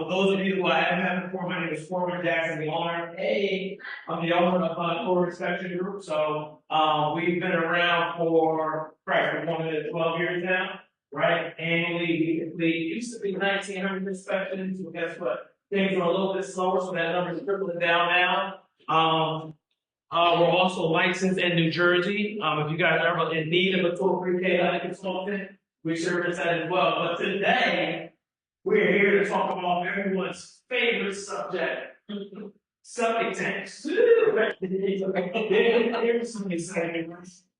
For those of you who I haven't met before, my name is Foreman Jackson, the owner. Hey, I'm the owner of Core Inspection Group. So we've been around for probably more than 12 years now, right? Annually, we used to be 1,900 inspections. So guess what? Things are a little bit slower, so that number is trickling down now. We're also licensed in New Jersey. If you guys are ever in need of a toll pre-K consultant, we service that as well. But today, we're here to talk about everyone's favorite subject, septic tanks. Here's some exciting.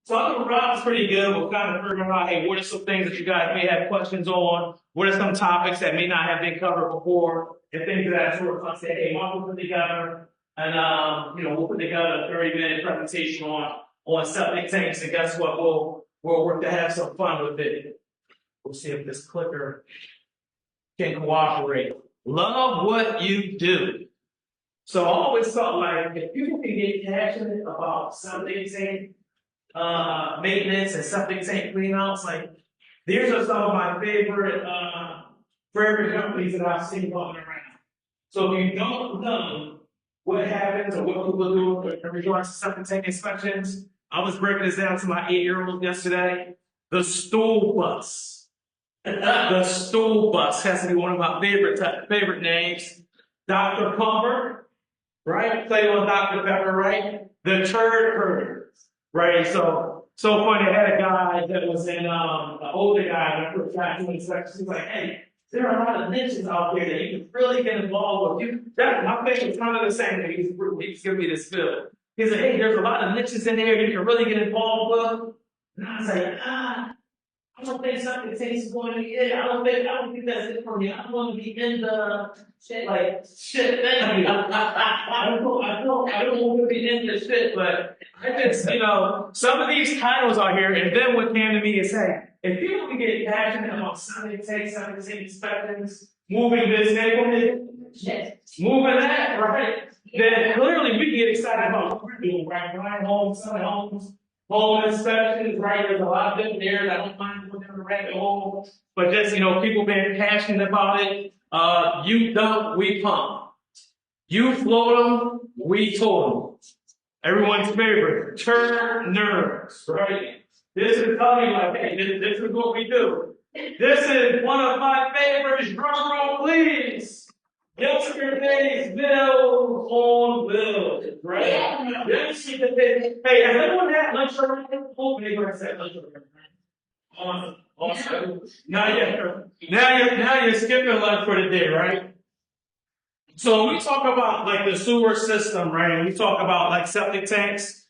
So I think Rob's pretty good. We'll kind of figure out, hey, what are some things that you guys may have questions on? What are some topics that may not have been covered before? And things of that sort. So I say, hey, why don't we put together and we'll put together a 30-minute presentation on septic tanks, and guess what? We'll work to have some fun with it. We'll see if this clicker can cooperate. Love what you do. So I always felt like if people can get passionate about septic tank maintenance and septic tank cleanouts, like these are some of my favorite companies that I've seen walking around. So if you don't know what happens or what people do in regards to septic tank inspections, I was breaking this down to my 8-year-old yesterday. The stool bus. The stool bus has to be one of my favorite names. Dr. Pumper, right? Play on Dr. Pepper, right? The turd herder, right? So funny. I had a guy that was in an older guy that first got to inspections. He's like, hey, there are a lot of niches out there that you can really get involved with. My patient was kind of the same thing. He's giving me this feel. He said, hey, there's a lot of niches in there you can really get involved with. And I was like, I don't think something takes going to be it. I don't think that's it for me. I don't want to be in the shit thing. I don't want to be in the shit, but I just, some of these titles are here, and then what came to me is, hey, if people can get passionate about septic tanks, inspections, moving this neighborhood, moving that, right, then clearly we can get excited about what we're doing, right? Buying homes, selling homes, home inspections, right? There's a lot of different areas. I don't mind going down the rabbit hole, but just, people being passionate about it. You dump, we pump. You float them, we total them. Everyone's favorite, turners, right? This is telling you, like, hey, this is what we do. This is one of my favorites. Drum roll, please. Yesterday's bill on bills, right? Yeah. Hey, has anyone had lunch already? Hopefully, you're going to say lunch already. Awesome. Now you're skipping lunch for the day, right? So we talk about like the sewer system, right? And we talk about like septic tanks.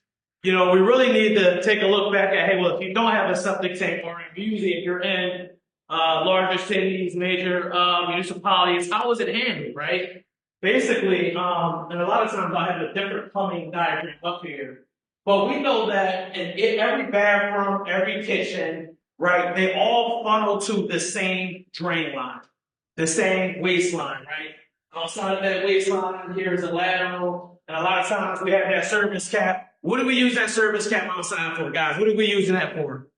We really need to take a look back at, hey, well, if you don't have a septic tank, or usually if you're in larger cities, major municipalities, how is it handled, right? Basically, and a lot of times I have a different plumbing diagram up here, but we know that in every bathroom, every kitchen, right, they all funnel to the same drain line, the same waistline, right? Outside of that waistline, here's a lateral, and a lot of times we have that service cap. What do we use that service cap outside for, guys? What are we using that for?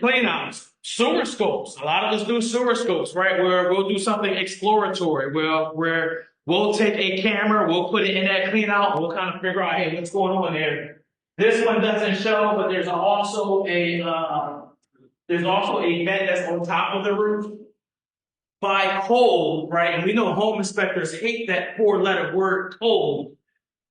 Cleanouts. Sewer scopes. A lot of us do sewer scopes, right? Where we'll do something exploratory. Where we'll take a camera, we'll put it in that cleanout, and we'll kind of figure out, hey, what's going on there. This one doesn't show, but there's also a vent that's on top of the roof. By code, right? And we know home inspectors hate that 4-letter word code,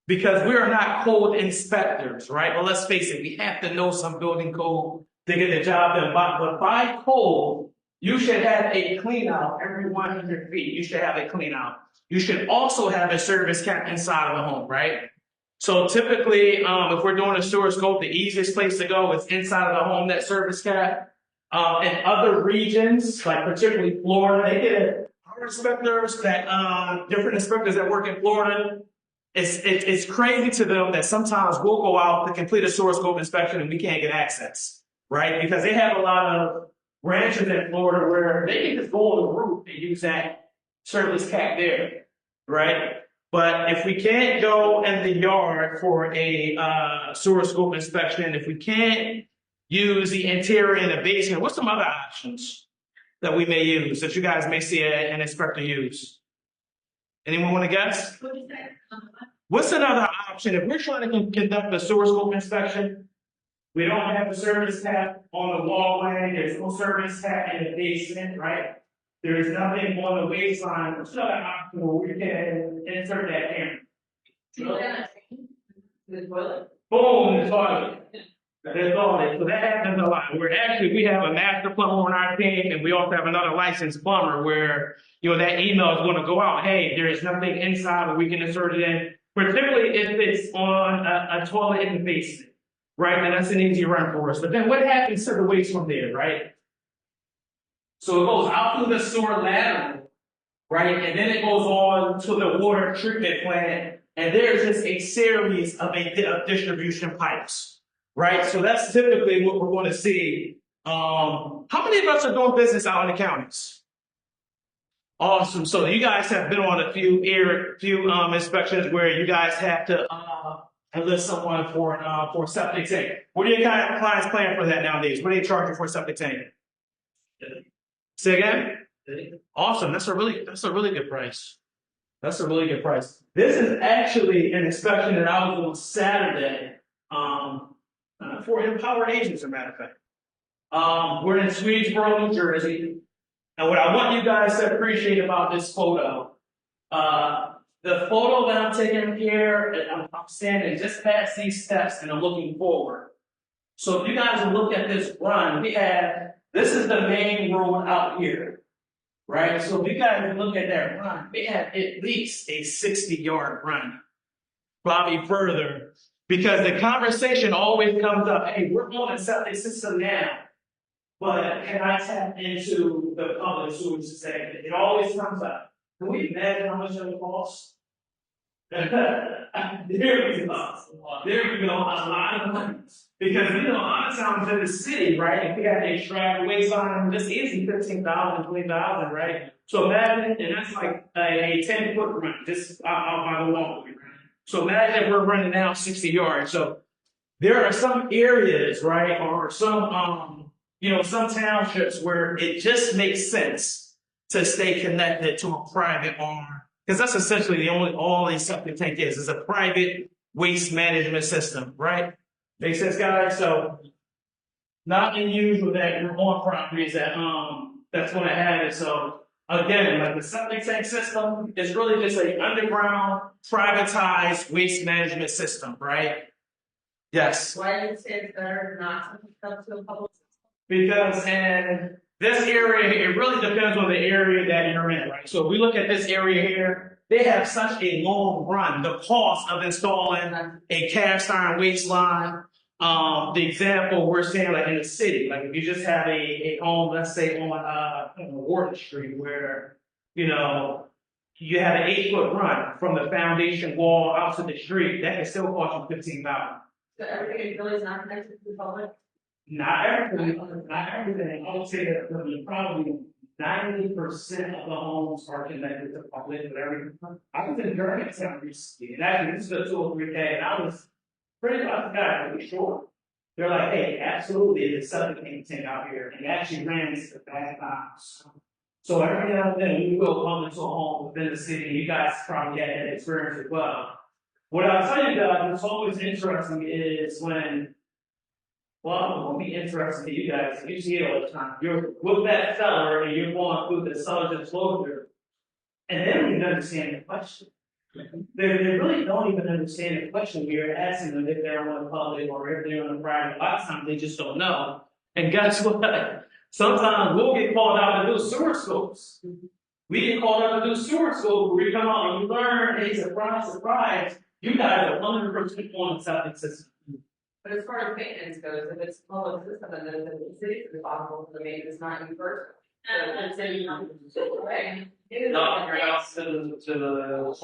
because we are not code inspectors, right? Well, let's face it, we have to know some building code to get the job done. But by code, you should have a clean out every 100 feet. You should have a clean out. You should also have a service cap inside of the home, right? So typically, if we're doing a sewer scope, the easiest place to go is inside of the home, that service cap. In other regions, like particularly Florida, they get our inspectors different inspectors that work in Florida. It's crazy to them that sometimes we'll go out to complete a sewer scope inspection and we can't get access, right? Because they have a lot of ranches in Florida where they can just go on the roof and use that service cap there, right? But if we can't go in the yard for a sewer scope inspection, if we can't use the interior and the basement, what's some other options? that we may use, that you guys may see and expect to use? Anyone want to guess? What's another option? If we're trying to conduct a sewer scope inspection, we don't have the service tap on the walkway, there's no service tap in the basement, right? There is nothing on the waistline. What's another option where we can insert that camera? Boom, the toilet. That's all it. So that happens a lot. We have a master plumber on our team, and we also have another licensed plumber where, that email is going to go out. Hey, there is nothing inside, but we can insert it in. Particularly if it's on a toilet in the basement, right? And that's an easy run for us. But then what happens to the waste from there, right? So it goes out through the sewer lateral, right? And then it goes on to the water treatment plant. And there's just a series of distribution pipes, right? So that's typically what we're going to see. How many of us are doing business out in the counties? Awesome. So you guys have been on a few inspections where you guys have to enlist someone for septic tank. What are your clients paying for that nowadays? What are they charging for a septic tank? Say again? Awesome. That's a really good price. That's a really good price. This is actually an inspection that I was on Saturday for Empowered Agents, as a matter of fact. We're in Swedesboro, New Jersey. And what I want you guys to appreciate about this photo, the photo that I'm taking here, I'm standing just past these steps and I'm looking forward. So if you guys look at this run, this is the main road out here, right? So if you guys look at that run, we have at least a 60-yard run, probably further, because the conversation always comes up, hey, we're on a septic system now, but can I tap into the public sewage segment? It always comes up. Can we imagine how much it would cost? There we go. There we go. A lot of money. Because a lot of times in the city, right, if we have to extract waste on this easy, 15,000, 20,000, right? So imagine, and that's like a 10-foot run, just out by the walkway, right? So imagine if we're running down 60 yards. So there are some areas, right, or some some townships where it just makes sense to stay connected to a private arm. Because that's essentially all a septic tank is a private waste management system, right? Makes sense, guys? So not unusual that you're on properties that's going to have it. So again, like the septic tank system is really just an underground, privatized waste management system, right? Yes. Why do you say it's better not to hook up to a public system? Because in this area, it really depends on the area that you're in, right? So if we look at this area here, they have such a long run. The cost of installing a cast iron waste line, the example we're seeing like in the city, like if you just have a home, let's say on Wharton Street, where you have an 8-foot run from the foundation wall out to the street, that can still cost you $15,000. So everything really is not connected to the public? Not everything. I would say that probably 90% of the homes are connected to public, but everything. I was in Germantown recently, and actually this is a 2 or 3 day, and I was pretty sure. They're like, hey, absolutely, there's something tank out here, and it actually ran into the bad times. So every now and then, when you go come into a home within the city, you guys probably had that experience as well. What I'll tell you guys, what's always interesting is when it'll be interesting to you guys. You see it all the time. You're with that seller and you're going through the seller disclosure, and they don't even understand the question. They really don't even understand the question. We're asking them if they're on the public or if they're on the private. A lot of times they just don't know. And guess what? Sometimes we'll get called out to do sewer scopes. We get called out to do sewer scopes where we come out and we learn, hey, surprise, you guys are 100% on the septic system. But as far as maintenance goes, if it's a public system, then the city is responsible for the maintenance, not you personally. So the city right? Not your house to the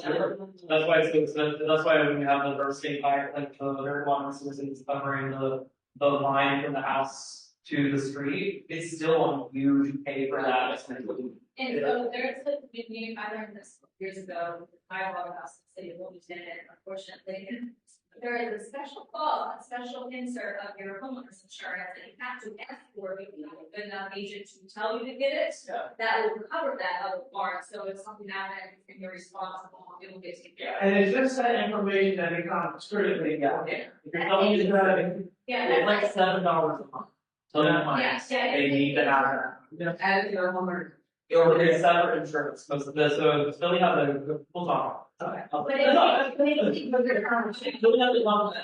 that's why that's why when you have the diversity pipe, like the dirt water sources covering the line from the house to the street, it's still on you to pay for that. And so there's like a meeting I learned this years ago, I walked across the city of Wilmington, and unfortunately, there is a special clause, a special insert of your homeowner's insurance that you have to ask for if you have a good enough agent to tell you to get it. Yeah. That will cover that other part, so if something happens and you're responsible, it will get taken care of. And it's just that information that becomes critically important. If you're telling me that, Yeah, It's that's like $7 a month. So that money, Yes, yeah. they need to have that. Add to your homeowner. Or it's separate insurance, because so Philly has a, we'll talk. Okay. Philly has a company that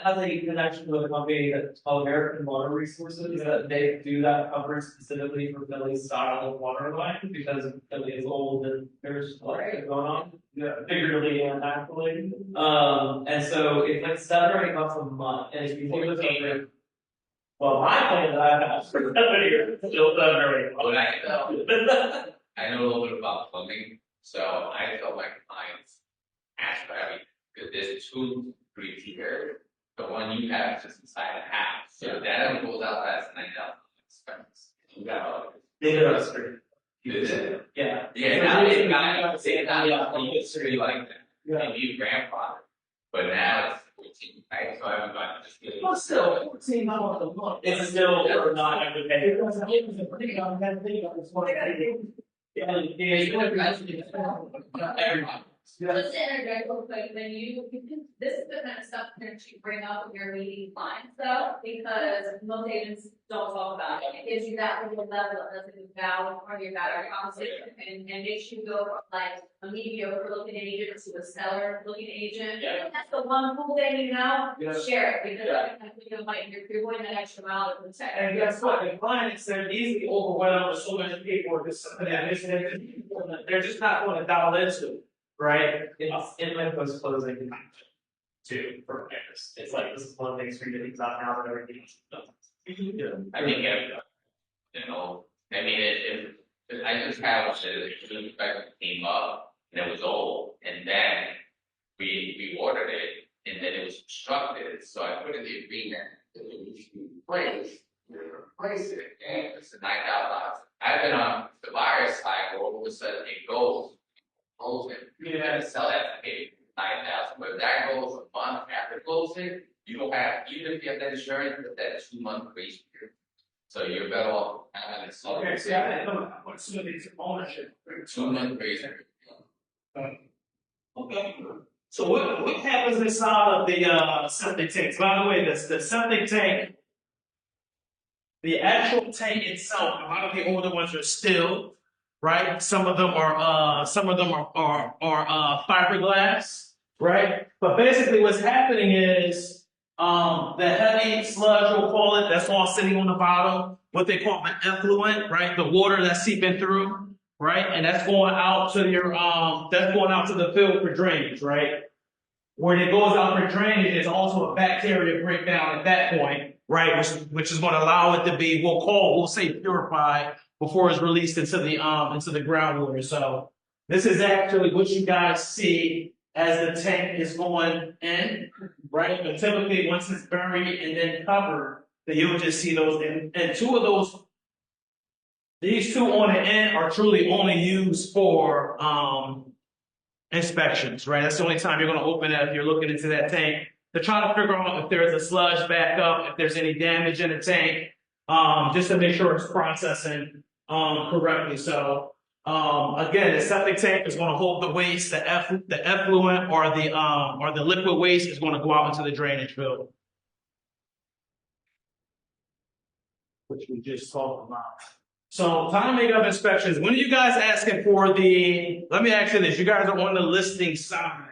has a connection with a company that's called American Water Resources, that they do that coverage specifically for Philly's style of water line, because Philly is old and there's a lot going on. Yeah, figuratively and actually. And so it's like $7 or $8 a month, and if you think of it, well, my plan that I have for 7 years, is still $7 or $8. I know a little bit about plumbing, so I tell my clients, ask for everything, because there's 2, 3 tiers. The one you have is just inside the house, so that one goes out, that's $9,000 expense. You got all They go to the street. it. Yeah. Yeah, now they got a history like that, maybe your grandfather, but now it's 14, right, so everybody just get. well, still, $14 a month. It's still not every day. Because I think the thing on that thing, I was wondering. Yeah, you know, Everybody. Just to interject real quick, when you, this is the kind of stuff that you bring up when you're meeting clients though, because most agents don't talk about it. It gives you that little level of value for your value conversation and makes you go from like a mediocre looking agent to a stellar looking agent. Yeah. That's the one cool thing, you know, Yeah. share it, because Yeah. I think like you're going that extra mile to protect. And guess what? The clients, they're easily overwhelmed with so many people, or just something that they're just not going to dial into, right? it's in my post closing too for repairs. It's like this is one of the things we're getting out now that everything is done. I think everybody, you know, I mean, I just have the inspection came up and it was old, and then we ordered it, and then it was obstructed, so I put in the agreement that it needs to be replace it, and it's $9,000. I've been on the buyer's side, where all of a sudden it goes, you gotta sell that to pay $9,000, but if that goes a month after closing, you don't have, even if you have that insurance, but that 2-month grace period. So you're better off having it sold. Okay, see, I didn't know that, what's some of these ownership. 2-month grace period. Okay. So what happens inside of the septic tanks? By the way, the septic tank, the actual tank itself, a lot of the older ones are steel, right? Some of them are fiberglass, right? But basically what's happening is the heavy sludge, we'll call it, that's all sitting on the bottom, what they call the effluent, right? The water that's seeping through, right? And that's going out to your that's going out to the field for drainage, right? When it goes out for drainage, there's also a bacteria breakdown at that point, right? Which is going to allow it to be, we'll say purified before it's released into the groundwater. So this is actually what you guys see as the tank is going in, right? But typically once it's buried and then covered, then you'll just see those and two of those. These two on the end are truly only used for inspections, right? That's the only time you're going to open it if you're looking into that tank to try to figure out if there's a sludge backup, if there's any damage in the tank, just to make sure it's processing correctly. So again, the septic tank is going to hold the waste, the effluent or the liquid waste is going to go out into the drainage field, which we just talked about. So timing of inspections, when are you guys asking for let me ask you this, you guys are on the listing side.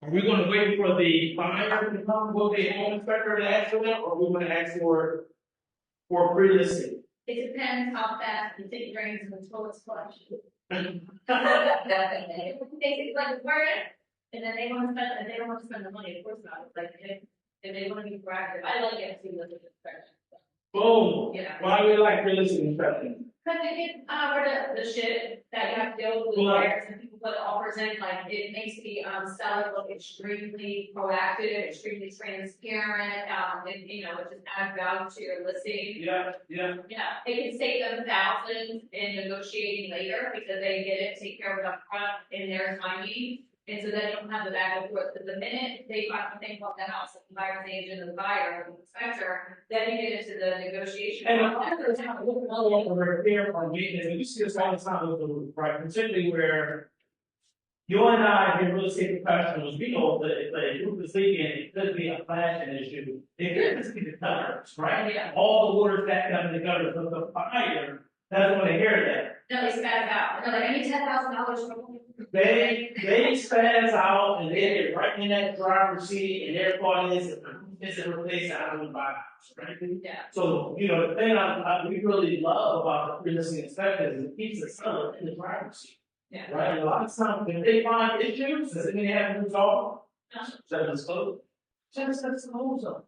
Are we gonna wait for the buyer to come with the home inspector to ask for that, or are we gonna ask for pre-listing? It depends how fast the thing drains until it's flushed. Basically, like, where it, and then they want to spend, and they don't want to spend the money, of course not, it's like, if they want to be proactive, I like it to see the inspection. Boom, Yeah. why do we like pre-listing inspection? Cause they get, rid of the shit that you have to deal with buyers and people put offers in, like, it makes the, seller look extremely proactive, extremely transparent, and, you know, it just adds value to your listing. Yeah. Yeah, it can save them thousands in negotiating later because they get it, take care of it up front in their timing. And so then you don't have the back and forth, but the minute they find something about the house, the buyer's agent and the buyer, and the inspector, then you get into the negotiation. And a lot of the time, look at the repair or maintenance, and you see this all the time with the roof, right? Particularly where you and I, as real estate professionals, we know that if a roof is leaking, it could be a flashing issue. It could just be the gutters, right? Yeah. All the water's back down in the gutters, but the fire doesn't want to hear that. No, they spaz out, they're like, I need $10,000 from. They spaz out and they get right in that driver's seat, and their thought is, if the roof isn't replaced, I don't want to buy a house, right? Yeah. So, you know, the thing we really love about the pre-listing inspectors is it keeps the seller in the driver's seat. Yeah. Right, a lot of times, if they find issues, does it mean they haven't resolved? Just dispose. Just dispose them.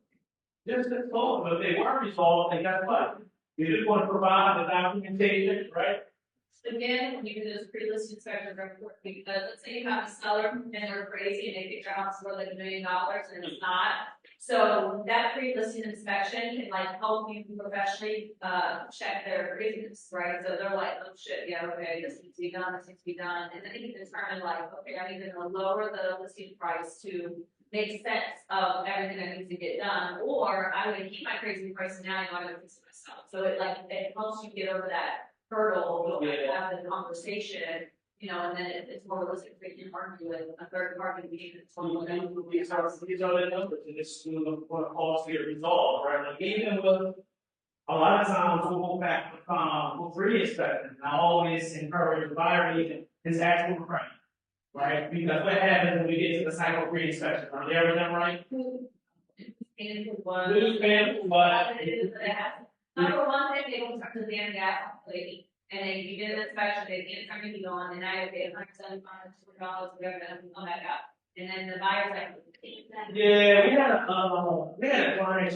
Just dispose them. If they weren't resolved, then guess what? You just want to provide the documentation, right? Again, when you do this pre-listed inspection report, because let's say you have a seller and they're crazy and they think your house is worth like $1 million and it's not. So that pre-listed inspection can like help you professionally, check their craziness, right? So they're like, oh shit, yeah, okay, this needs to be done, this needs to be done. And then you can determine like, okay, I need to lower the listing price to make sense of everything that needs to get done. Or I'm gonna keep my crazy price now, I'm gonna fix it myself. So it helps you get over that hurdle, you don't have the conversation, you know, and then it's more realistic for you to argue with a third party being it's These are the numbers, and this is what calls to get resolved, right? Like even with, a lot of times we'll go back with re-inspection. I always encourage the buyer agent is actual credit, right? Because what happens when we get to the cycle of re-inspection? Are they everything right? Who's paying for what? Number one thing, they don't start to the gas lady, and then you get an inspection, they can't turn anything on, and now you pay $175, $200, whatever, and come back up. And then the buyer's like, Yeah, we had a client,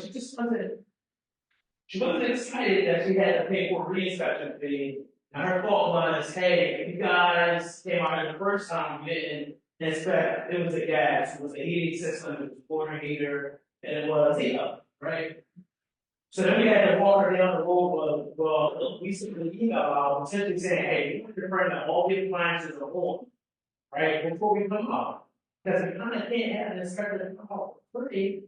she wasn't excited that she had to pay for a re-inspection fee. And her thought was, hey, if you guys came out here the first time, you didn't inspect, it was a gas, it was a heating system, it was a water heater, and it was heat up, right? So then we had to walk her down the road, well, we sent an email out, essentially saying, hey, you want to confirm that all the appliances are on, right, before we come out. Because we kind of can't have an inspector that come out for free.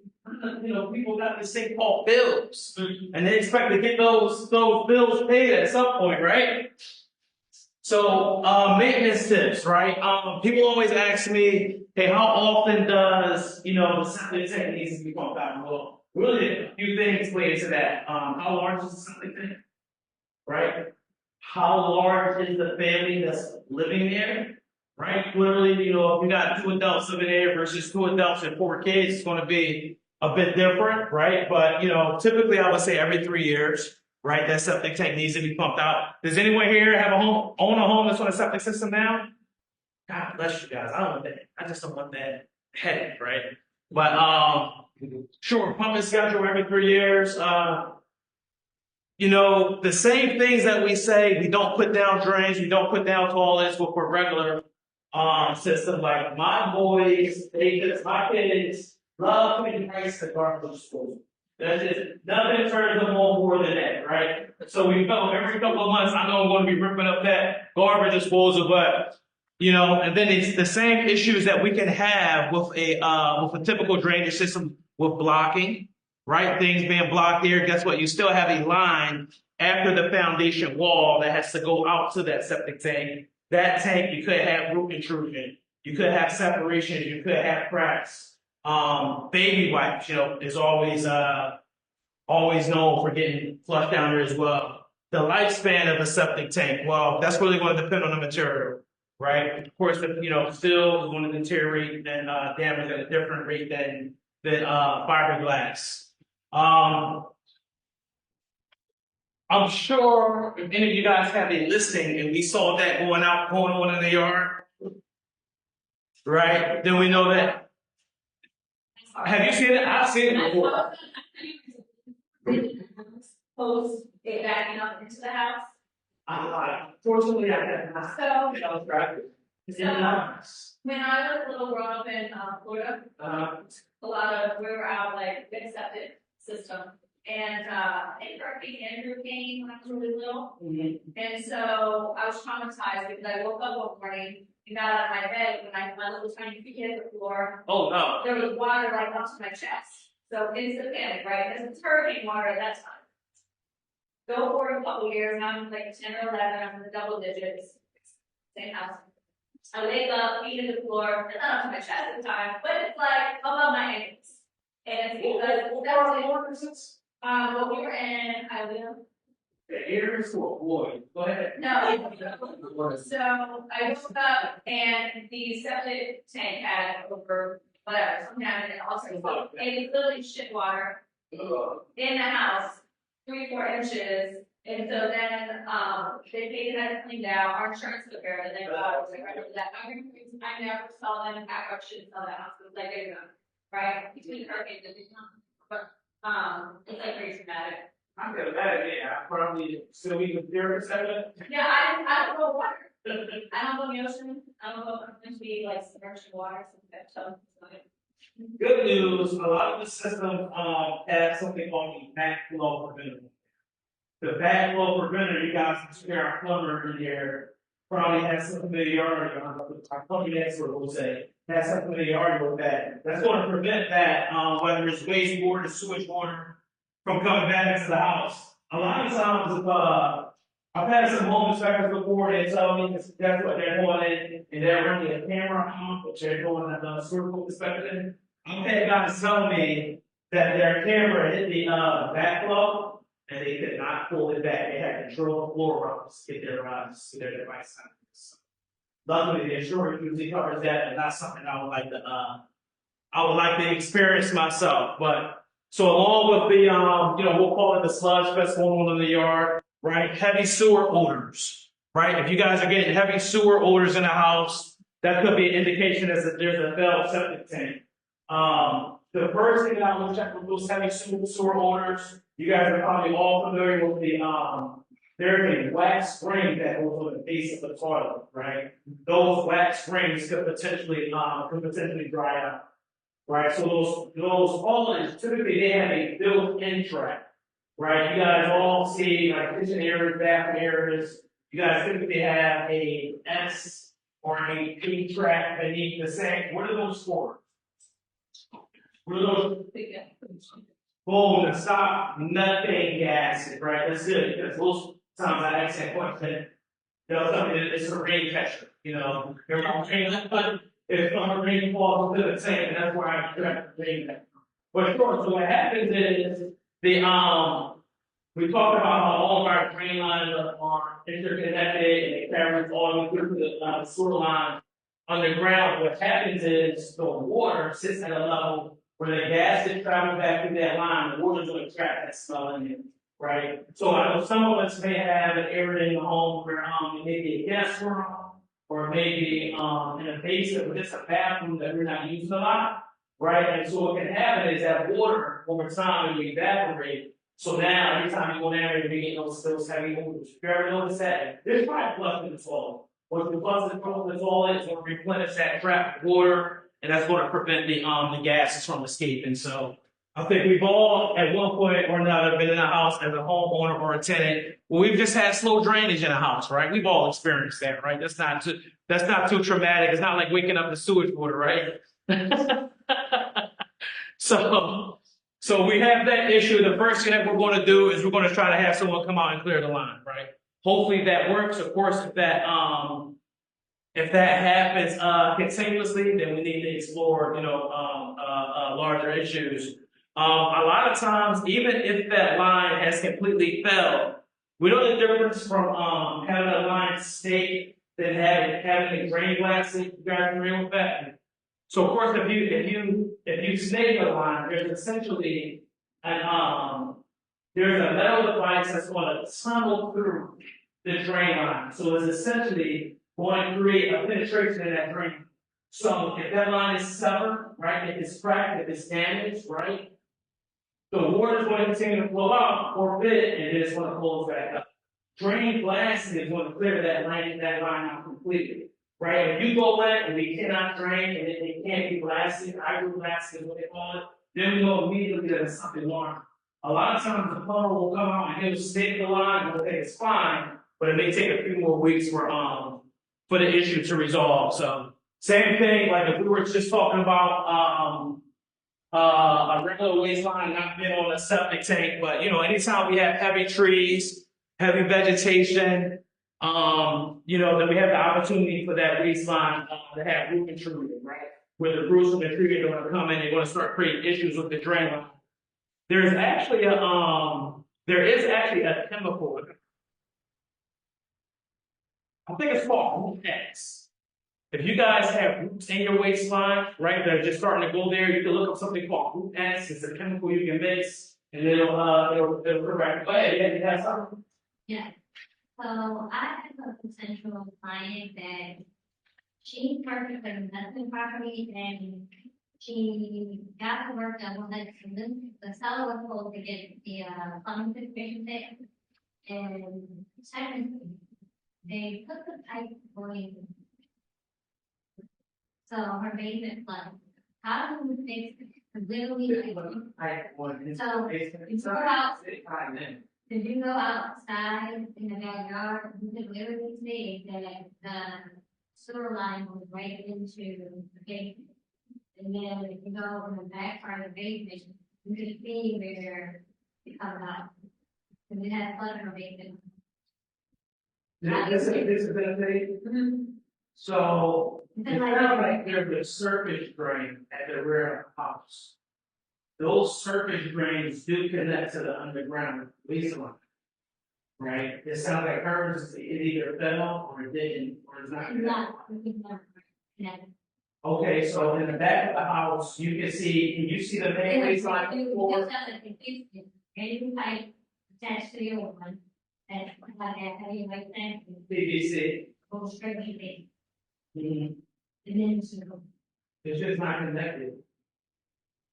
You know, people got this thing called bills, and they expect to get those bills paid at some point, right? So, maintenance tips, right? People always ask me, hey, how often does, you know, the septic tank needs to be pumped out? Well, really, a few things play into that. How large is the septic tank? Right? How large is the family that's living there? Right? Clearly, you know, if you got 2 adults living there versus 2 adults and 4 kids, it's going to be a bit different, right? But, you know, typically I would say every 3 years, right? That septic tank needs to be pumped out. Does anyone here have own a home that's on a septic system now? God bless you guys. I don't want that. I just don't want that headache, right? But, sure, pumping schedule every 3 years. You know, the same things that we say, we don't put down drains, we don't put down toilets with a regular system. Like my boys, my kids love putting ice to garbage disposal. That's just nothing turns them on more than that, right? So we know every couple of months, I know I'm going to be ripping up that garbage disposal, but you know, and then it's the same issues that we can have with a typical drainage system with blocking. Right, things being blocked here. Guess what? You still have a line after the foundation wall that has to go out to that septic tank. That tank, you could have roof intrusion, you could have separations, you could have cracks. Baby wipes, you know, is always known for getting flushed down there as well. The lifespan of a septic tank, well, that's really going to depend on the material, right? Of course, you know, steel is going to deteriorate and damage at a different rate than fiberglass. I'm sure if any of you guys have a listing and we saw that going on in the yard, right? Then we know that. Have you seen it? I've seen it before. Post it backing up into the house. Fortunately, I have not. So, It's nice. when I was a little grown up in Florida, a lot of, we were out like big septic system. And, I think Hurricane Andrew came when I was really little. Mhm. And so I was traumatized because I woke up one morning and got out of my bed when I had my little tiny feet hit the floor. Oh, no. There was water like up to my chest. So instant panic, right? This is hurricane water at that time. Go forward a couple years, now I'm like 10 or 11, I'm in the double digits. Same house. I wake up, feet in the floor, it's not up to my chest at the time, but it's like above my ankles. And it's because that's what we were in, I live. The areas for a boy. Go ahead. No. So I woke up and the septic tank had over, whatever, something happened, and also, it was literally shit water in the house, 3-4 inches. And so then, they paid that cleaned out, our insurance took care of it, and then I was like, right over that. I never saw them pack up shit in the house, it was like, there you go, right? Between hurricanes and but, it's like very traumatic. I'm gonna bet, yeah, I probably still even there for 7. Yeah, I don't know water. I don't go in the ocean, I don't know if I'm going to be like submerged in water, so. Good news, a lot of the systems, have something called the backflow preventer. The backflow preventer, you guys can see our plumber in here, probably has some familiarity, our plumbing expert will say, has some familiarity with that. That's gonna prevent that, whether it's wastewater, sewage water, from coming back into the house. A lot of times, I've had some home inspectors before, they tell me that's what they're doing, and they're running a camera on, which they're doing a surgical perspective. I've had guys tell me that their camera hit the backflow, and they could not pull it back. They had to drill the floor runs, get their device out. So, luckily, the insurance usually covers that, and that's something I would like to experience myself. But so along with the we'll call it the sludge fest going on in the yard, right? Heavy sewer odors, right? If you guys are getting heavy sewer odors in the house, that could be an indication that there's a failed septic tank. The first thing that I would check with those heavy sewer odors, you guys are probably all familiar with there's a wax spring that goes on the base of the toilet, right? Those wax springs could potentially dry out. Right, so those haulers, typically they have a built-in track, right? You guys all see like kitchen areas, bathroom areas. You guys typically have a S or a P track beneath the sink. What are those for? What are those? Boom, to stop methane gases, right? That's good, because most times I ask that question, they'll tell me that it's a rain catcher, they're not rain, if rain falls into the tank, and that's where I direct the rain. But of course, so what happens is we talked about how all of our drain lines are interconnected and it carries all the way through the sewer line underground. What happens is the water sits at a level where the gas is traveling back through that line, the water's going to trap that smell in it, right? So I know some of us may have an area in the home where it may be a gas room, or maybe in a basement, but it's a bathroom that we're not using a lot, right? And so what can happen is that water over time will evaporate. So now every time you go down there, you're getting those heavy odors. If you ever notice that, there's probably flush in the toilet. Once the flush in the toilet, it's going to replenish that trapped water, and that's going to prevent the gases from escaping. So I think we've all, at one point or another, been in a house as a homeowner or a tenant. Well, we've just had slow drainage in a house, right? We've all experienced that, right? That's not too traumatic. It's not like waking up to sewage water, right? So we have that issue. The first thing that we're going to do is we're going to try to have someone come out and clear the line, right? Hopefully that works. Of course, if that happens continuously, then we need to explore, larger issues. A lot of times, even if that line has completely failed, we know the difference from having a line stake than having a drain glass. You guys familiar with that? So of course, if you snake a line, there's essentially there's a metal device that's going to tunnel through the drain line. So it's essentially going to create a penetration in that drain. So if that line is severed, right, if it's cracked, if it's damaged, right, the water is going to continue to flow out for a bit, and then it's going to close back up. Drain blasting is going to clear that line out completely, right? If you go in and we cannot drain and it can't be blasted, hydro blasting is what they call it, then we know immediately that there's something wrong. a lot of times the plumber will come out and he'll stick the line, and okay, it's fine, but it may take a few more weeks for the issue to resolve. So same thing, like if we were just talking about a regular waistline, not being on a septic tank, but you know, anytime we have heavy trees, heavy vegetation, you know, then we have the opportunity for that waistline to have root intrusion, right? Where the roots from the tree are going to come in, they're going to start creating issues with the drain line. There is actually a chemical. I think it's called root X. If you guys have roots in your waistline, right, that are just starting to go there, you can look up something called root X. It's a chemical you can mix, and it'll correct. Go ahead, you have something. Yeah, so I have a potential client that she purchased an investment property and she got the work done on it. And then the seller was told to get the plumbing situation fixed. And technically, they put the pipe going. So her basement flooded. How do we fix it? Literally, so you go out. If you go outside in the backyard, you can literally see that the sewer line goes right into the basement. And then if you go in the back part of the basement, you can see where it comes out. And it has flood in the basement. This is the thing. So it sounds like there's a surface drain at the rear of the house. Those surface drains do connect to the underground lease line. Right? It sounds like hers, it either fell or it didn't, or it's not connected. Okay, so in the back of the house, can you see the main lease line? Any pipe attached to the old one, that's how you like that. PVC. Goes straight to the Mhm. and then it's It's just not connected.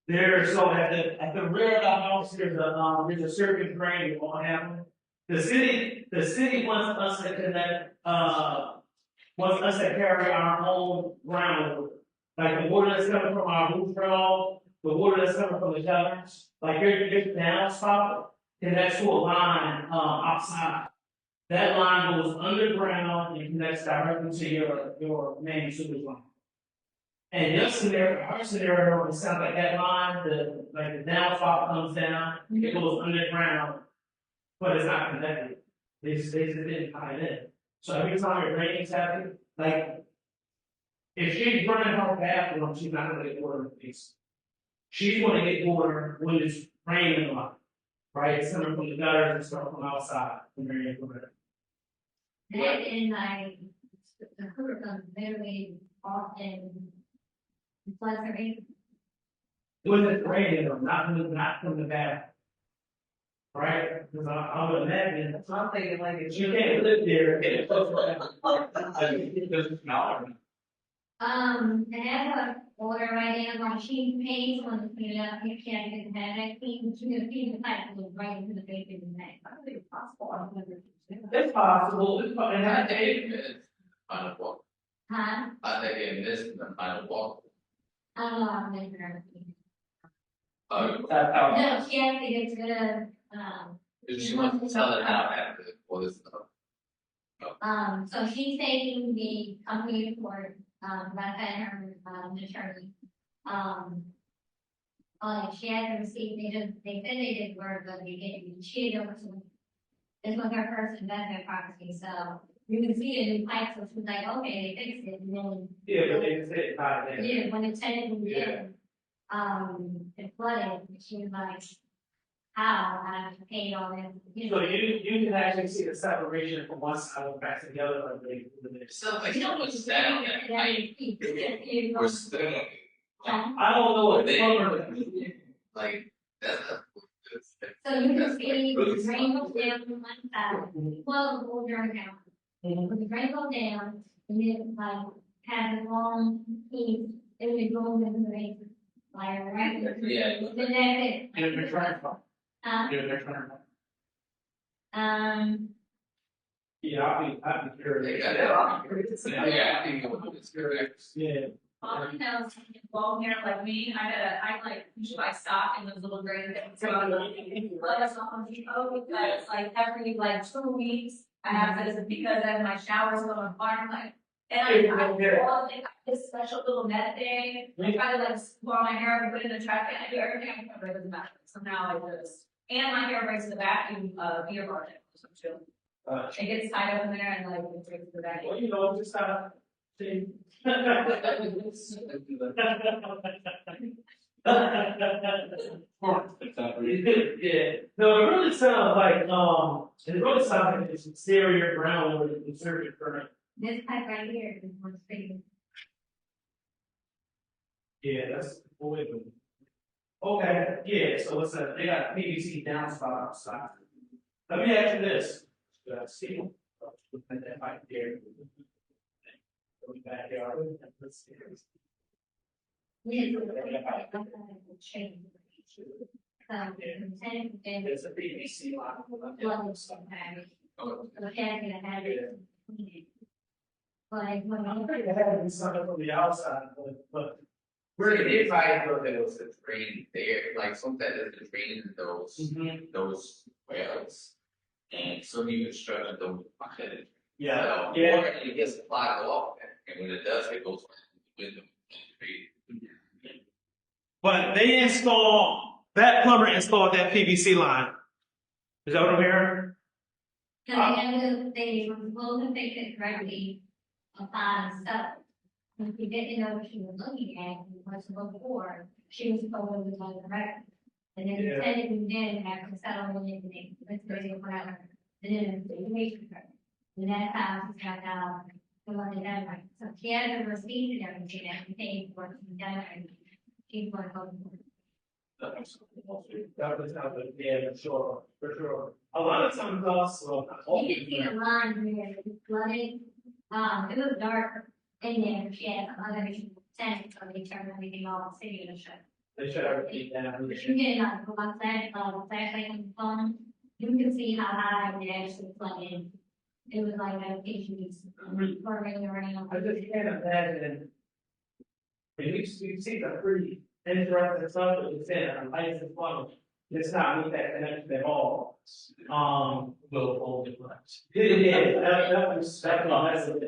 So at the rear of the house, there's a circuit drain that won't happen. The city wants us to connect, wants us to carry our own groundwater. Like the water that's coming from our roof draw, the water that's coming from the gutters, like your downspout connects to a line, outside. That line goes underground and connects directly to your main sewage line. And our scenario, it sounds like that line, the downspout comes down, it goes underground, but it's not connected. They just didn't tie it in. So every time it rains happens, like, if she's running her bathroom, she's not gonna get water in the face. She's gonna get water when it's raining a lot, right? It's coming from the gutters and stuff from outside, from the water. that and the hooker comes very often. Floods are in. When it's raining, though, not from the bathroom. Right? Because I would imagine, So I'm thinking like it's. you can't live there and it's And I have a order right now, like she pays when it's cleaned up, you can't get that, I think she's gonna feed the pipe goes right into the basement in that. I don't think it's possible. I've never. It's possible, and I I think it's kind of walk. Huh? I think in this kind of walk. I don't know, I'm making her. that's how. No, she actually gets rid of, If she wants to tell it how after all this stuff. so she's taking the company report, that had her, attorney. She hasn't received, they said they did work, but they didn't, she didn't, this was her first investment property, so you can see it in pipe, so she's like, okay, they fixed it, and then. Yeah, but they just didn't tie it in. Yeah, when it technically Yeah. did, it flooded, she was like, how, I paid all that, you So know. you can actually see the separation from one side and back together, like they. So like it was down that height. We're still. I don't know what They- color. Like that's. So you can see the drain goes down from one side, well, the whole drain down. Mhm. When the drain goes down, and then like, has a long piece, and it goes into the basement. Like, right? Yeah. Then that's it. And they're trying to. Uh, They're trying to. um, Yeah, I'd be They curious. got it. Yeah, I think it's correct. Yeah. All I know is long hair like me, I like usually buy stock in those little green things. So I'm like, but it's on Depot because like every like 2 weeks I have this because then my showers go on farm like. And I all like this special little net thing. I try to like swirl my hair and put it in the trash can. I do everything I can, but it doesn't matter. Somehow I do this. And my hair breaks in the vacuum beer barge too. It gets tied up in there and like it breaks the vacuum. Well, you know, just see. Yeah, no, it really sounds like, it's exterior ground with conservative current. This pipe right here is what's big. Yeah, that's. Okay, yeah, so it's they got PVC downspout outside. Let me ask you this. See. Put that right there. Backyard. Let's see. Yes, it's change. And It's a PVC line. well, sometimes. The fan gonna have it. Like when I'm. It had to be something from the outside, but. Where it is, I thought there was a drain there, like something there's a drain in those wells. And so you constructed those. Yeah, So, water, it gets clogged off, and when it does, it goes with the. but they that plumber installed that PVC line. Is that what I'm hearing? Because they were supposed to fix it correctly upon stuff. If we didn't know what she was looking at, was before, she was supposed to be correct. And then Yeah. it said it we did have to settle on it, and let's go to whatever. And then the make her. And that's how she got out, the one that done right. So she had the receipt and everything, and she paid for it, and done it, and she's going home. That was how the, yeah, for sure. A lot of times also. You can see the line where it was flooded, it was dark in there, she had some other tenants, so they turned everything off, city of the shut. They shut everything down. If you get like one side, flashlight on the phone, you can see how high it actually flooded. It was like a patient pouring around. I just can't imagine. You see the pretty interesting stuff that it's in, and lights and plumbing. It's not with that connection at all. Will hold difference. That was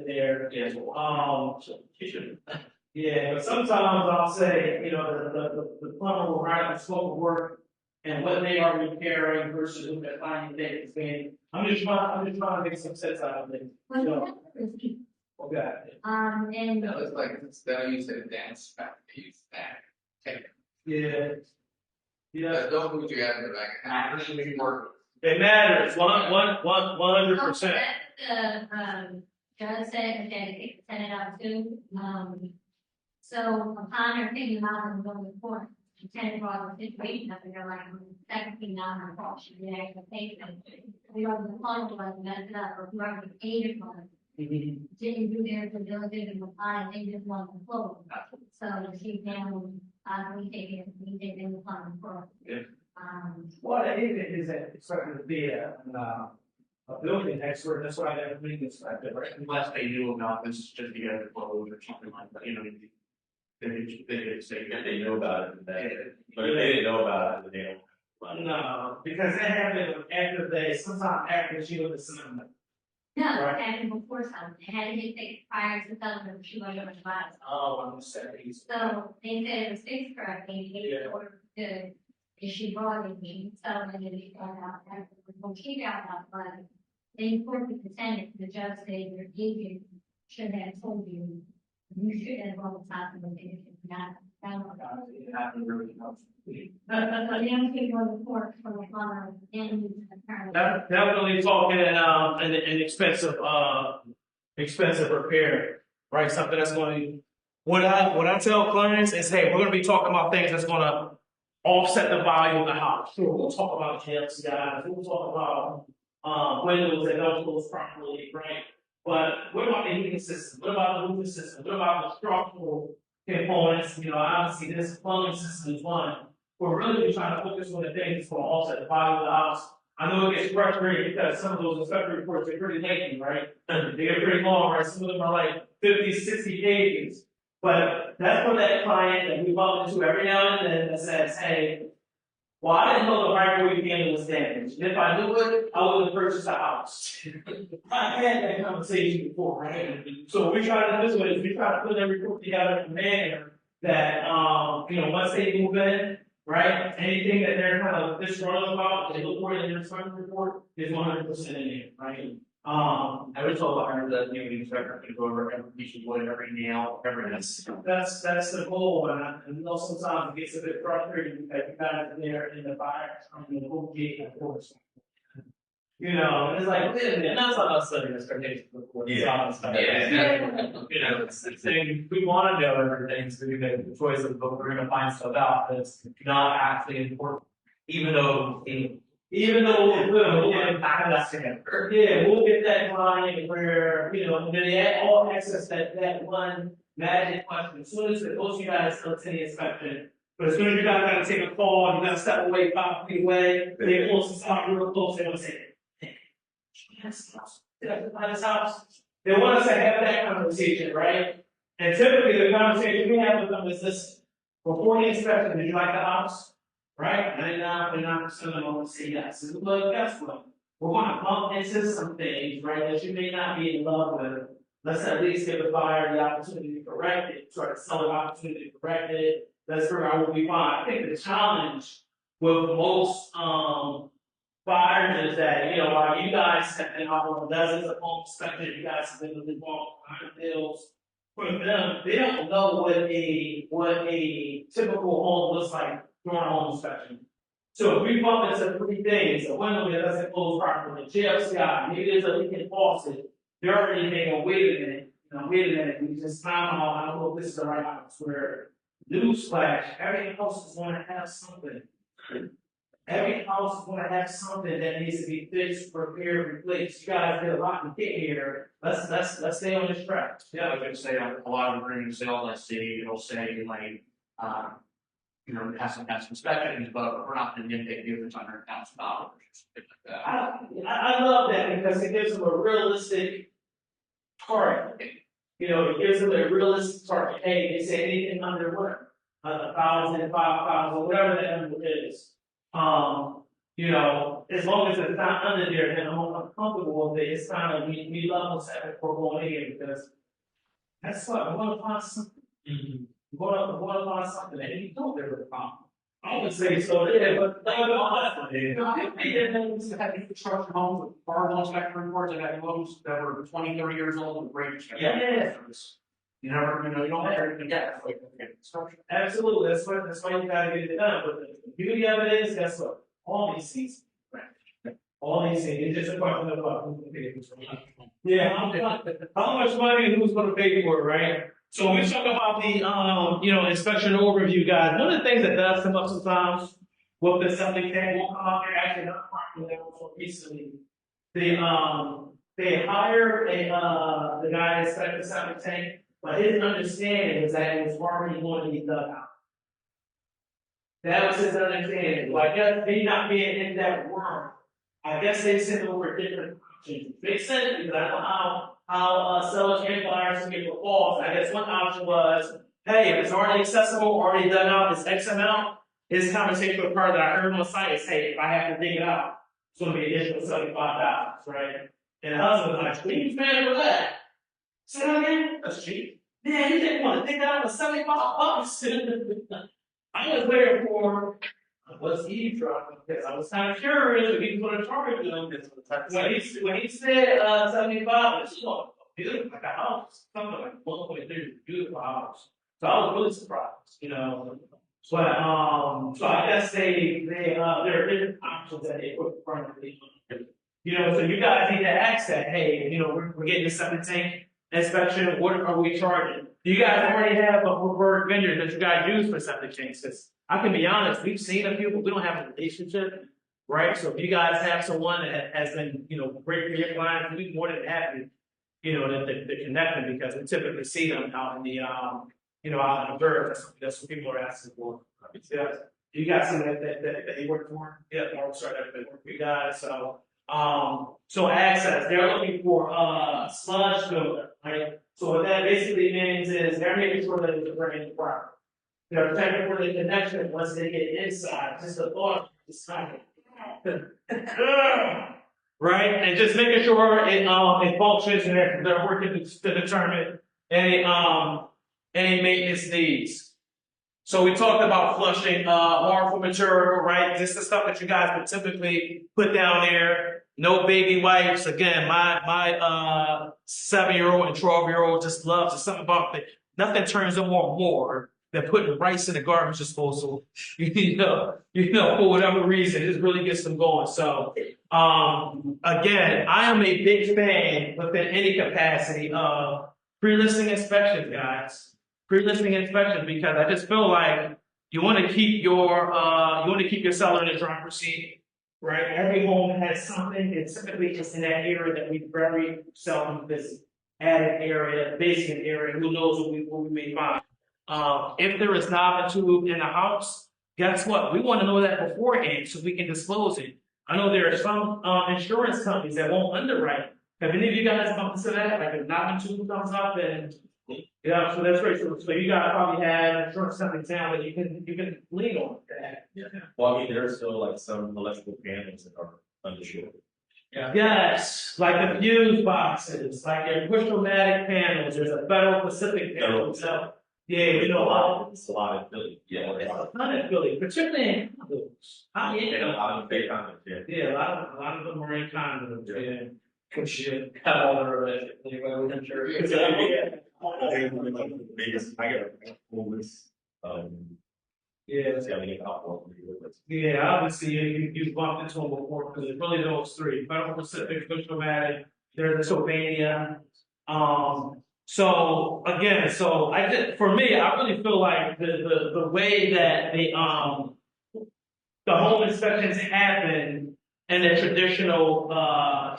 there. Yes. Yeah, but sometimes I'll say, you know, the plumber will write up the scope of work and what they are repairing versus what they're finding things. And I'm just trying to make some sense out of it. Well, So, that was key. okay. And No, it's like, instead of using a dance back, they use that. Yeah. Yeah, Don't move your head in the back, actually work. it matters, 100%. the, judge said that it sent it out too, so upon her taking out and going to court, the tenant brought the situation up and they're like, that could be not her fault, she didn't actually pay for it. We don't the phone like messed it up, or whoever paid it for it, didn't do their due diligence and reply, they just want to close. So she can, we take it, we did in the fund for. Yeah. What I hate it is that it's starting to be a building expert, that's why they're doing this, right? Unless they knew about this just to get it closed or something like that, you know. They could say that They know about it, but if they didn't know about it, then they don't. No, because they have it after sometimes after she was assignment. No, Right. it happened before something, it had to be fixed prior to something, she wasn't gonna buy it. Oh, I'm sorry. So they said it was fixed correctly, they Yeah. ordered good, if she brought it, she fell and then she got out, and when she got out, but they informed the tenant, the judge said your agent should have told you, you should have brought the top of the thing, not. it happened really much. But then she go to court for the farm and apparently. Definitely talking an expensive repair, right? Something that's going to, what I tell clients is, hey, we're going to be talking about things that's going to offset the value of the house. Sure, we'll talk about camps, guys. We'll talk about windows that don't close properly, right? But what about the heating system? What about the roofing system? What about the structural components? You know, obviously this plumbing system is one. We're really trying to focus on the things that's going to offset the value of the house. I know it gets frustrating because some of those inspector reports are pretty lengthy, right? They get pretty long, right? Some of them are like 50, 60 pages. But that's for that client that we bump into every now and then that says, hey, well, I didn't know the right way to handle this damage. And if I knew it, I would have purchased a house. I had that conversation before, right? So what we try to do is we try to put every report together in a manner that, once they move in, right, anything that they're kind of disgruntled about, they look for it in their spring report is 100% in there, right? I was told I heard that the inspector could go over every piece of wood, every nail, every. That's the goal, and know sometimes it gets a bit frustrating because you guys are there in the fire, the whole gate, of course. It's like, wait a minute, And that's not us setting expectations before. Yeah. It's saying, we wanna know everything, so we make the choices, but we're gonna find stuff out that's not actually important. Even though we'll get back to that standard. Yeah, we'll get that client where, when they all access that one magic question. As soon as it goes, you guys go to the inspection. But as soon as you guys gotta take a call, you gotta step away 5 feet away, they close to stop real close, they want to say, did I find this house? They want us to have that conversation, right? And typically the conversation we have with them is this: before the inspection, did you like the house? Right? 99% of them will say yes. But guess what? We're gonna bump into some things, right, that you may not be in love with. Let's at least give the buyer the opportunity to correct it, try to sell the opportunity to correct it. Let's figure out what we find. I think the challenge with most buyers is that, while you guys have been out on dozens of home inspections, you guys have been involved in deals. For them, they don't know what a typical home looks like during a home inspection. So if we bump into 3 things: a window that doesn't close properly, GFCI, maybe there's a leaking faucet, they're already thinking, wait a minute, we just found out, I don't know if this is the right house. Where newsflash, every house is going to have something. Every house is going to have something that needs to be fixed, repaired, replaced. You guys did a lot to get here. Let's stay on this track. Yeah, I was gonna say, a lot of agreements, sales, let's see, it'll say like, it has some inspections, but we're not gonna nitpick you if it's under $1,000. I love that because it gives them a realistic target. It gives them a realistic target. Hey, they say anything under what? 1,000, 5,000, whatever that number is. As long as it's not under there, then I'm uncomfortable with it. It's kind of, we love that before going in because that's what I want to find something. We want to find something that you don't ever find. I would say so, yeah, but We used to have construction homes with horrible inspection reports, and had homes that were 20, 30 years old with great inspection. Yeah. You never, you don't have everything yet, like, construction. absolutely, that's why you gotta get it done. But the beauty of it is, guess what? All these things. All these things, it's just a question of who's gonna pay for it. Yeah, how much money and who's gonna pay for it, right? So when we talk about the inspection overview, guys, one of the things that does come up sometimes with the septic tank, we'll come out there, actually not properly recently. They hire the guy that inspected the septic tank, but his understanding is that it was already going to be dug out. That was his understanding. Well, I guess me not being in that world, I guess they sent over different options. Makes sense because I know how sellers and buyers can get calls. I guess one option was, hey, if it's already accessible, already dug out, it's X amount. His conversation with her that I heard on the site is, hey, if I have to dig it out, it's going to be additional $75, right? And the husband's like, please, man, for that. Say that again? That's cheap. Man, you didn't want to dig out for $75. I was there for what's eavesdropping because I was kind of curious if he was going to charge them. When he said $75, it's beautiful, like a house, something like 1.3, beautiful house. So I was really surprised, But so I guess there are different options that they put in front of people. So you guys need to ask that. Hey, we're getting a septic tank inspection. What are we charging? Do you guys already have a preferred vendor that you guys use for septic tanks? Because I can be honest, we've seen a few, but we don't have a relationship, right? So if you guys have someone that has been, great for your clients, we'd be more than happy, to connect them because we typically see them out in the, out in the bird. That's what people are asking for. Yeah. You guys see that they work for? Yeah, I'm sorry, that they work for you guys. So access, they're looking for sludge filter, right? So what that basically means is they're making sure that it's a brand property. They're checking for the connection once they get inside, just the thought is kind of. Right, and just making sure it functions and they're working to determine any maintenance needs. So we talked about flushing harmful material, right? This is the stuff that you guys would typically put down there. No baby wipes. Again, my 7-year-old and 12-year-old just loves. There's something about it. Nothing turns them on more than putting rice in the garbage disposal. you know, for whatever reason, it just really gets them going. So, again, I am a big fan within any capacity of pre-listing inspections, guys. Pre-listing inspection, because I just feel like you want to keep your seller in the driver's seat, right? Every home has something, and typically it's in that area that we very seldom visit. Attic area, basement area, who knows what we may find. If there is knob and tube in the house, guess what? We want to know that beforehand so we can disclose it. I know there are some insurance companies that won't underwrite. Have any of you guys come to that? Like if knob and tube comes up and yeah, so that's great. So you guys probably have insurance companies now that you can lean on that. Yeah. Well, I mean, there's still like some electrical panels that are undershored. Yeah. Yes, like the fuse boxes, like your push-o-matic panels. There's a Federal Pacific panel. So, yeah, you know, It's a lot of Philly. Yeah. it's a ton of Philly, particularly in condos. And a lot of big condos, yeah. Yeah, a lot of them are in condos. Yeah. Good shit. Have all the relationship anyway with insurance. I think like the biggest, I got a full list, Yeah. selling it out. Yeah, obviously you bumped into them before because it's really those three: Federal Pacific, Push-O-Matic, there's Sylvania. So again, so I did for me, I really feel like the way that the home inspections happen and the traditional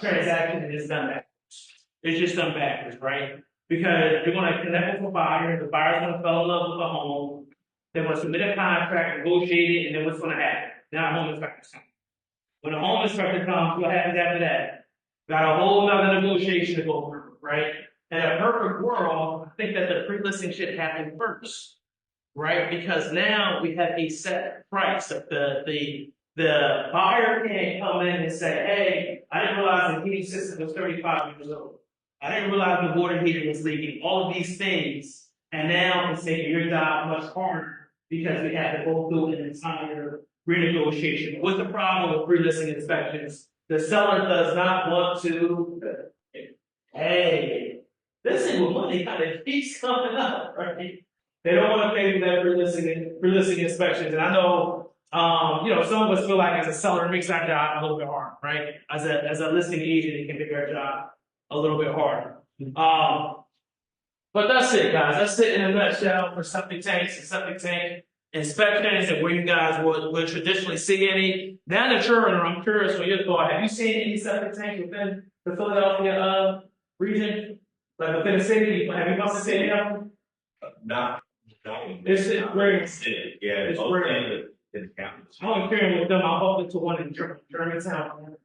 transaction is done backwards. It's just done backwards, right? Because you're going to connect with the buyer, the buyer's going to fall in love with the home, they're going to submit a contract, negotiate it, and then what's going to happen? Now a home inspector comes. When a home inspector comes, what happens after that? Got a whole other negotiation to go through, right? In a perfect world, I think that the pre-listing should happen first, right? Because now we have a set price that the buyer can't come in and say, hey, I didn't realize the heating system was 35 years old. I didn't realize the water heater was leaking, all of these things. And now it's making your job much harder because we have to go through an entire renegotiation. What's the problem with pre-listing inspections? The seller does not want to, hey, this is what money kind of keeps coming up, right? They don't want to pay for that pre-listing inspections. And I know, some of us feel like as a seller, it makes our job a little bit hard, right? As a listing agent, it can make our job a little bit harder. But that's it, guys. That's it in a nutshell for septic tanks and septic tank inspections and where you guys would traditionally see any. Now that you're in, I'm curious what your thought. Have you seen any septic tanks within the Philadelphia region? Like within the city? Have you gone to see any of them? Not. It's rare. Yeah, It's both rare. in the county. I was hearing with them. I'm hoping to one in Germantown.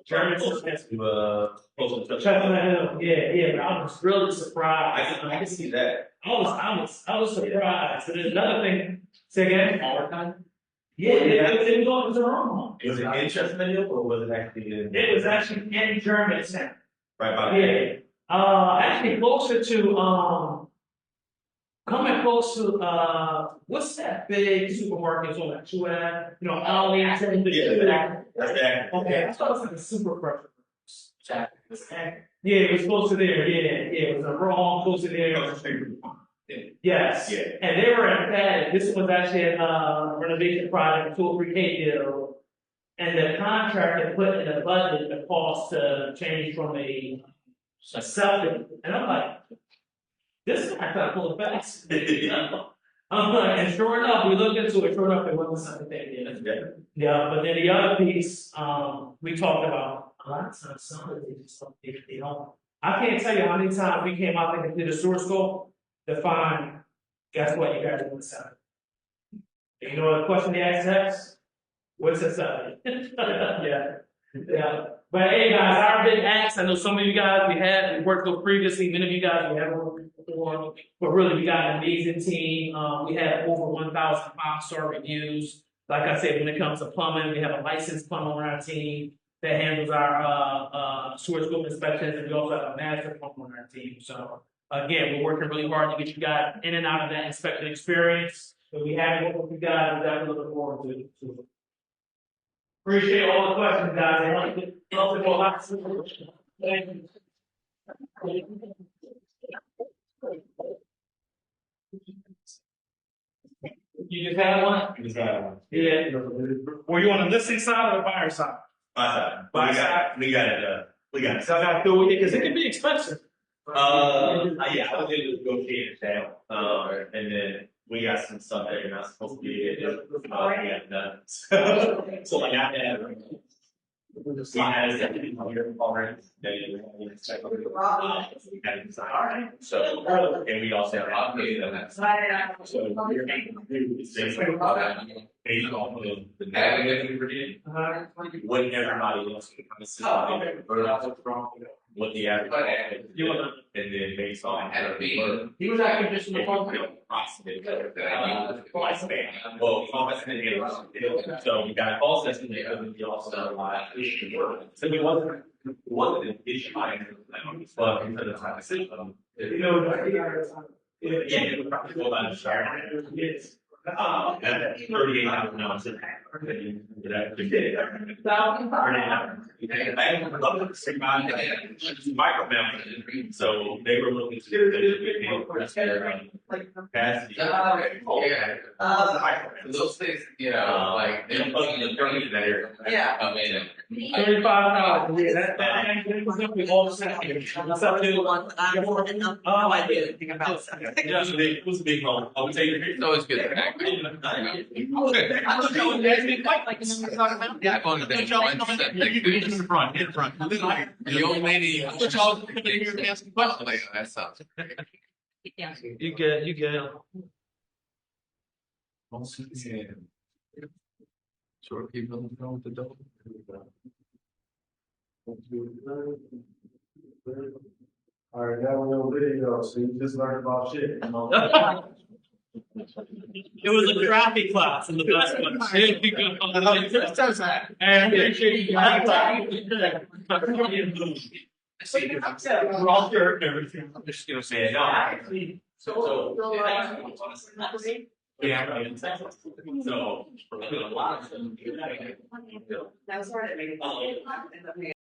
Close to Chestnut Hill. Yeah, but I was really surprised. I can see that. I was surprised. So there's another thing. Say again. All the time? Yeah, it was a wrong one. Was it in Chestnut Hill or was it actually in? It was actually in Germantown. Right by. Yeah. Actually closer to coming close to what's that big supermarket on that two Ave? Aldi. Yeah, that's that. Okay, I thought it was like a super pressure. Yeah, it was close to there. Yeah, it was a wrong close to there. Yes. Yeah. And they were emphatic. This was actually a renovation project, 203K deal. And the contractor put in the budget the cost to change from a septic. And I'm like, this guy kind of pulled fast. I'm like, and sure enough, we looked into it, sure enough, it wasn't something they did. Yeah, but then the other piece, we talked about, a lot of times, some of these just they don't. I can't tell you how many times we came out and did a sewer scope to find, guess what, you guys want to sell it. You know what the question they asked next? What's it selling? Yeah. But hey guys, our big ask, I know some of you guys we worked with previously, many of you guys we haven't worked with before, but really we got an amazing team. We have over 1,000 5-star reviews. Like I said, when it comes to plumbing, we have a licensed plumber on our team that handles our sewer scope inspections, and we also have a master plumber on our team. So again, we're working really hard to get you guys in and out of that inspection experience. If we haven't worked with you guys, we're definitely looking forward to it. Appreciate all the questions, guys. I like it. Love to go back. Thank you. You just had one? Yeah. Were you on the listing side or the buyer side? Buy side. We got it. So I got to do with it because it can be expensive. Yeah, I was able to negotiate it down. And then we got some stuff that you're not supposed to be able to, we got done. So like I had. We had a second here already. So, and we also have updated that. So we're making based off of the data that we were getting. What everybody else can kind of see. What the average. And then based on. He was actually just in the phone. Well, so we got a call system that we also live. So it wasn't an issue, but because of the type of system. You know, Yeah, it would probably go about a share. Yes. 38 hours now. So they were looking to capacity. Those things, you know, like, they're plugging the attorneys that are. Yeah. Come in and. 35,000. Yeah, that was all set. No idea anything about septic. It was a big home. I would say It's always good to connect. I don't know, there's been quite like this we're talking about. Yeah, I've only been to one septic. In the front. The old lady. That sounds. You good, you good. Short people in front with the dog. Alright, that was no video, so you just learned about shit. It was a traffic class in the best one. There you go. First time's that. And I appreciate you guys. We're all sure and everything. I'm just gonna say, no, actually, so. Yeah, so, a lot of them. That was hard to make.